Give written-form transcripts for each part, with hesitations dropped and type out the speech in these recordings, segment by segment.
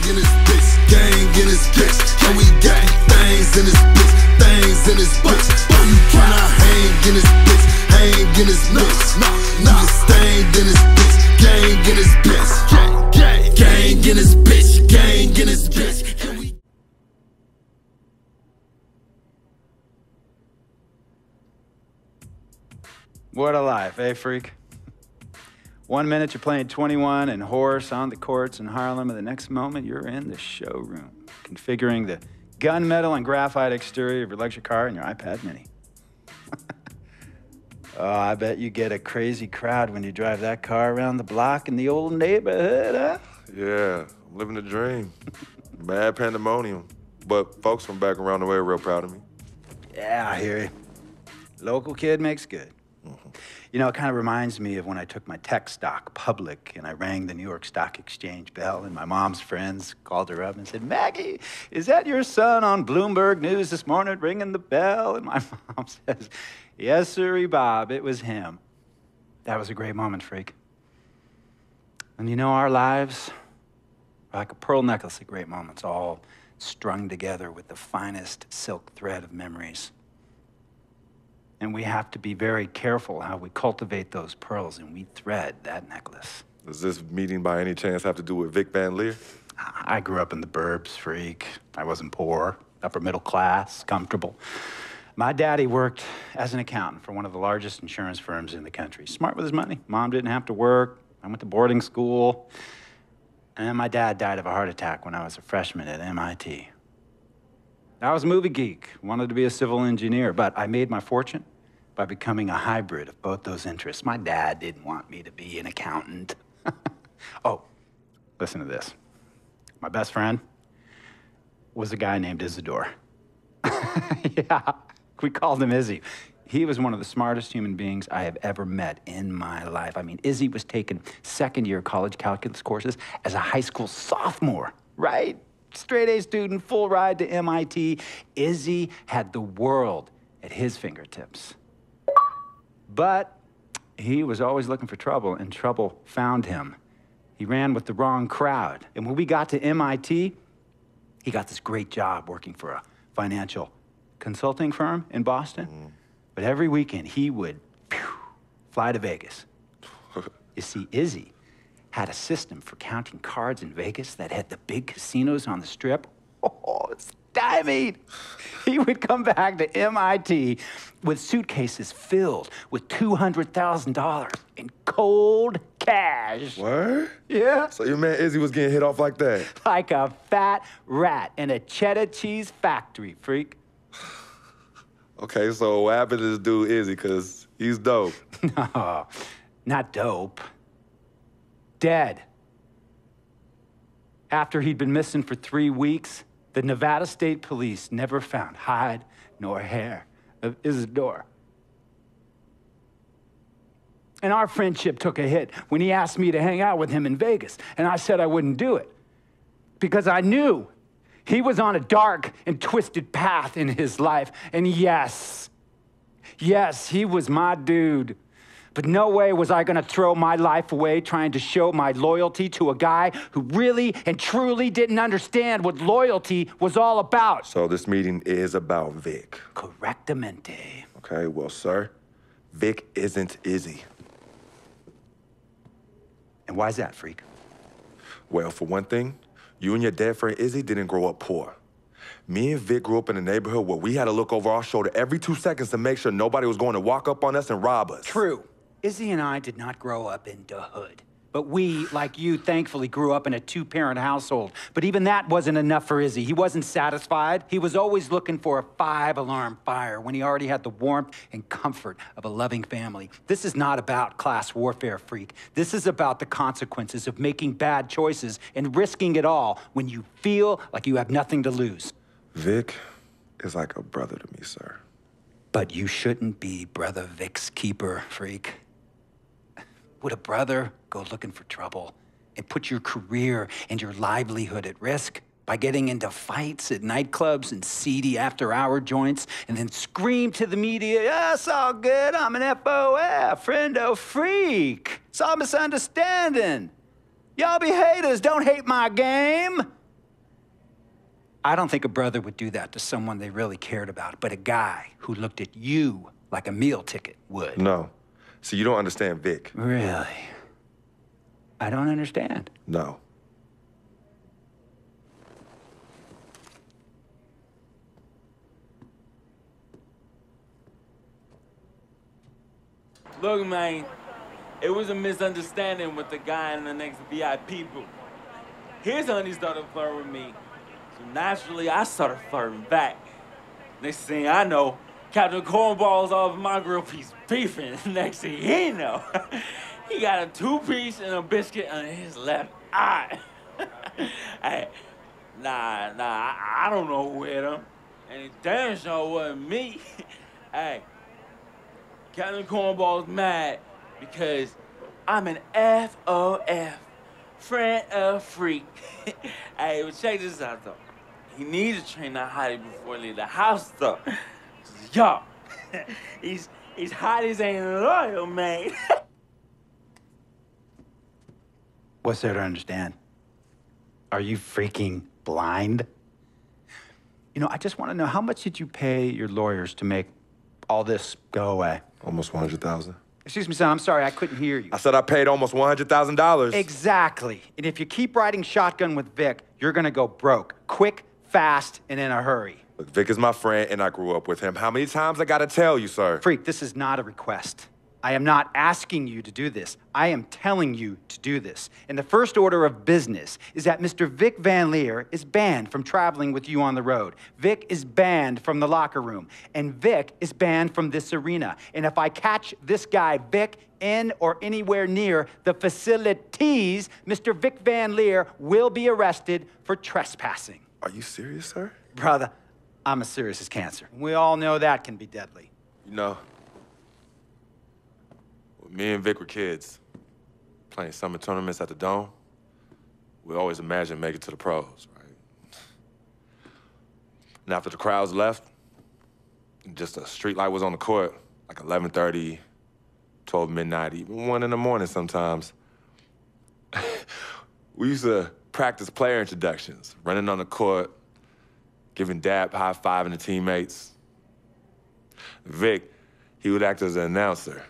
in this bitch, gang in this bitch. And we got things in this bitch, things in this bitch. Oh, you cannot hang in this bitch, hang in this bitch. Nigga stained in this bitch, gang in this bitch. Gang in this bitch, gang in this bitch. What a life, eh, freak? 1 minute you're playing 21 and horse on the courts in Harlem, and the next moment you're in the showroom, configuring the gunmetal and graphite exterior of your luxury car and your iPad mini. Oh, I bet you get a crazy crowd when you drive that car around the block in the old neighborhood, huh? Yeah, I'm living the dream. Bad pandemonium, but folks from back around the way are real proud of me. Yeah, I hear you. Local kid makes good. You know, it kind of reminds me of when I took my tech stock public and I rang the New York Stock Exchange bell and my mom's friends called her up and said, "Maggie, is that your son on Bloomberg News this morning ringing the bell?" And my mom says, "Yes, sirree, Bob, it was him." That was a great moment, freak. And you know, our lives are like a pearl necklace of great moments, all strung together with the finest silk thread of memories. And we have to be very careful how we cultivate those pearls and we thread that necklace. Does this meeting by any chance have to do with Vic Van Leer? I grew up in the burbs, freak. I wasn't poor, upper middle class, comfortable. My daddy worked as an accountant for one of the largest insurance firms in the country. Smart with his money. Mom didn't have to work. I went to boarding school. And then my dad died of a heart attack when I was a freshman at MIT. I was a movie geek, wanted to be a civil engineer, but I made my fortune by becoming a hybrid of both those interests. My dad didn't want me to be an accountant. Oh, listen to this. My best friend was a guy named Isidore. Yeah, we called him Izzy. He was one of the smartest human beings I have ever met in my life. I mean, Izzy was taking second-year college calculus courses as a high school sophomore, right? Straight A student, full ride to MIT. Izzy had the world at his fingertips. But he was always looking for trouble, and trouble found him. He ran with the wrong crowd. And when we got to MIT, he got this great job working for a financial consulting firm in Boston. But every weekend, he would fly to Vegas. You see, Izzy had a system for counting cards in Vegas that had the big casinos on the Strip. Oh, stymied. He would come back to MIT with suitcases filled with $200,000 in cold cash. What? Yeah. So your man Izzy was getting hit off like that? Like a fat rat in a cheddar cheese factory, freak. Okay, so what happened to this dude Izzy, because he's dope? No, not dope. Dead. After he'd been missing for 3 weeks, the Nevada State Police never found hide nor hair of Isidore. And our friendship took a hit when he asked me to hang out with him in Vegas, and I said I wouldn't do it because I knew he was on a dark and twisted path in his life. And yes, he was my dude. But no way was I gonna throw my life away trying to show my loyalty to a guy who really and truly didn't understand what loyalty was all about. So this meeting is about Vic. Correctamente. Okay, well, sir, Vic isn't Izzy. And why's that, freak? Well, for one thing, you and your dead friend Izzy didn't grow up poor. Me and Vic grew up in a neighborhood where we had to look over our shoulder every 2 seconds to make sure nobody was going to walk up on us and rob us. True. Izzy and I did not grow up in the hood. But we, like you, thankfully grew up in a 2-parent household. But even that wasn't enough for Izzy. He wasn't satisfied. He was always looking for a 5-alarm fire when he already had the warmth and comfort of a loving family. This is not about class warfare, freak. This is about the consequences of making bad choices and risking it all when you feel like you have nothing to lose. Vic is like a brother to me, sir. But you shouldn't be Brother Vic's keeper, freak. Would a brother go looking for trouble and put your career and your livelihood at risk by getting into fights at nightclubs and seedy after-hour joints and then scream to the media, "Yeah, it's all good, I'm an FOF, friendo freak. It's all misunderstanding. Y'all be haters, don't hate my game." I don't think a brother would do that to someone they really cared about, but a guy who looked at you like a meal ticket would. No. See, you don't understand Vic. Really? I don't understand. No. Look, man, it was a misunderstanding with the guy in the next VIP booth. His honey started flirting with me, so naturally I started flirting back. Next thing I know, Captain Cornball's off my grill piece beefing. Next thing he know, he got a 2-piece and a biscuit on his left eye. Hey, I don't know who hit him, and it damn sure wasn't me. Hey, Captain Cornball's mad because I'm an FOF, friend of freak. Hey, but check this out though. He needs to train that hottie before he leave the house though. Yo, he's hotties ain't loyal, man. What's there to understand? Are you freaking blind? You know, I just want to know, how much did you pay your lawyers to make all this go away? Almost 100,000. Excuse me, son, I'm sorry, I couldn't hear you. I said I paid almost $100,000. Exactly. And if you keep riding shotgun with Vic, you're gonna go broke. Quick, fast, and in a hurry. Look, Vic is my friend, and I grew up with him. How many times I gotta tell you, sir? Freak, this is not a request. I am not asking you to do this. I am telling you to do this. And the first order of business is that Mr. Vic Van Leer is banned from traveling with you on the road. Vic is banned from the locker room. And Vic is banned from this arena. And if I catch this guy, Vic, in or anywhere near the facilities, Mr. Vic Van Leer will be arrested for trespassing. Are you serious, sir? Brother, I'm as serious as cancer. We all know that can be deadly. You know, when me and Vic were kids, playing summer tournaments at the Dome, we always imagined making it to the pros, right? And after the crowds left, just a street light was on the court, like 11:30, 12 midnight, even 1 in the morning sometimes. We used to practice player introductions, running on the court, giving dab high-fiving the teammates. Vic, he would act as an announcer.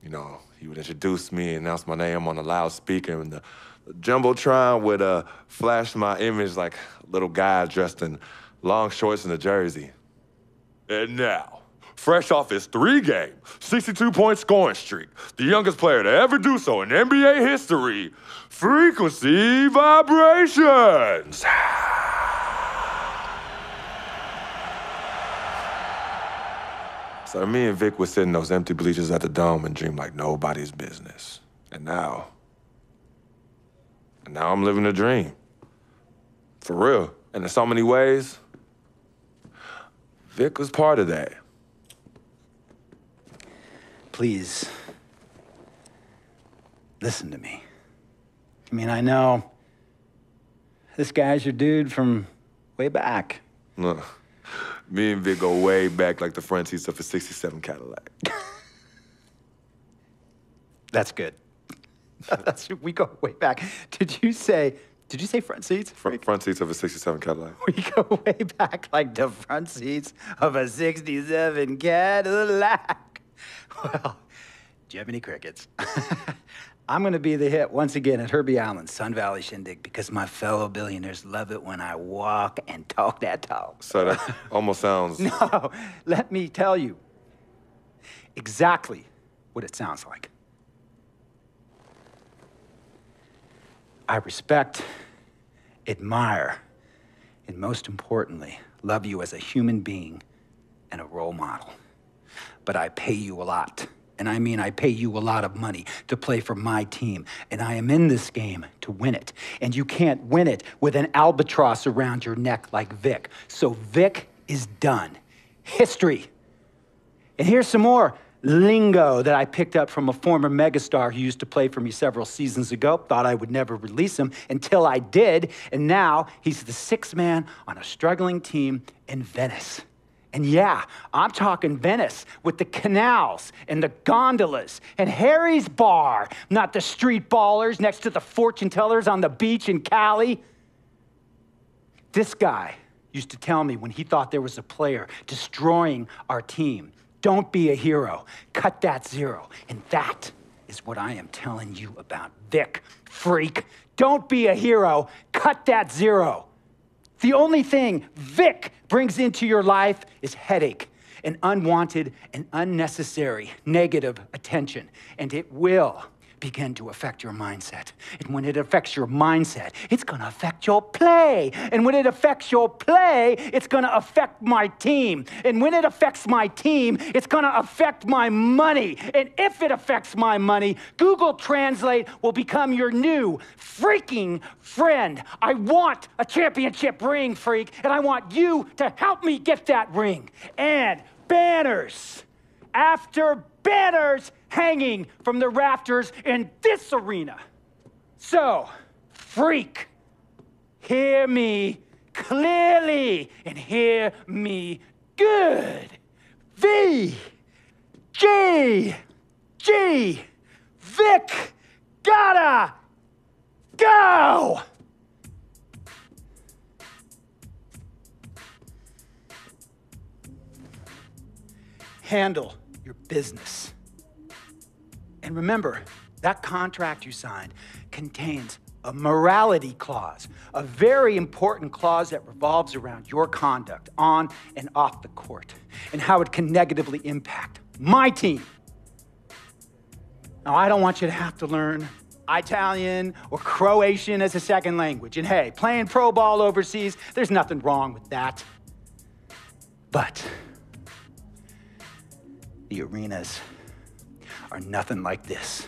You know, he would introduce me, announce my name on the loudspeaker, and the Jumbotron would flash my image like a little guy dressed in long shorts and a jersey. And now, fresh off his 3-game, 62-point scoring streak, the youngest player to ever do so in NBA history, Frequency Vibrations! So me and Vic would sit in those empty bleachers at the Dome and dream like nobody's business. And now I'm living a dream. For real. And in so many ways, Vic was part of that. Please, listen to me. I mean, I know this guy's your dude from way back. Look, me and Vic go way back like the front seats of a '67 Cadillac. That's good. We go way back. Did you say front seats? Front seats of a '67 Cadillac. We go way back like the front seats of a '67 Cadillac. Well, do you have any crickets? I'm gonna be the hit once again at Herbie Allen's Sun Valley Shindig because my fellow billionaires love it when I walk and talk that talk. So that almost sounds... No, let me tell you exactly what it sounds like. I respect, admire, and most importantly, love you as a human being and a role model. But I pay you a lot. And I mean, I pay you a lot of money to play for my team. And I am in this game to win it. And you can't win it with an albatross around your neck like Vic. So Vic is done. History. And here's some more lingo that I picked up from a former megastar who used to play for me several seasons ago. Thought I would never release him until I did. And now he's the 6th man on a struggling team in Venice. And yeah, I'm talking Venice with the canals and the gondolas and Harry's Bar, not the street ballers next to the fortune tellers on the beach in Cali. This guy used to tell me when he thought there was a player destroying our team, don't be a hero, cut that zero. And that is what I am telling you about Vic, freak. Don't be a hero, cut that zero. The only thing Vic brings into your life is headache and unwanted and unnecessary negative attention, and it will begin to affect your mindset. And when it affects your mindset, it's gonna affect your play. And when it affects your play, it's gonna affect my team. And when it affects my team, it's gonna affect my money. And if it affects my money, Google Translate will become your new freaking friend. I want a championship ring, freak, and I want you to help me get that ring. And banners after banners hanging from the rafters in this arena. So, freak, hear me clearly and hear me good. VIC, Vic, gotta go! Handle your business. And remember, that contract you signed contains a morality clause, a very important clause that revolves around your conduct on and off the court, and how it can negatively impact my team. Now, I don't want you to have to learn Italian or Croatian as a second language. And hey, playing pro ball overseas, there's nothing wrong with that. But the arenas are nothing like this,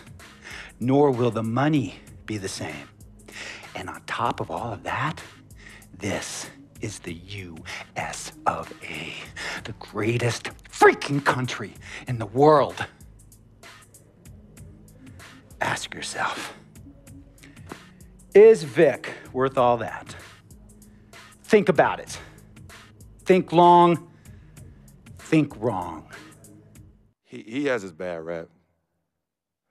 nor will the money be the same. And on top of all of that, this is the US of A, the greatest freaking country in the world. Ask yourself, is Vic worth all that? Think about it. Think long, think wrong. He has his bad rap.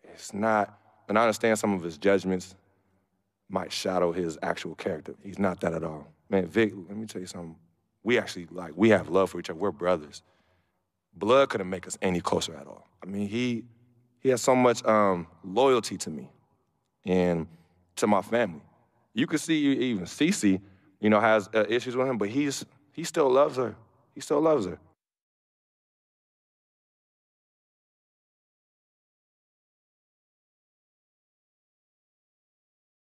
It's not, and I understand some of his judgments might shadow his actual character. He's not that at all. Man, Vic, let me tell you something. We have love for each other. We're brothers. Blood couldn't make us any closer at all. I mean, he has so much loyalty to me and to my family. You could see even Cece, has issues with him, but he still loves her. He still loves her.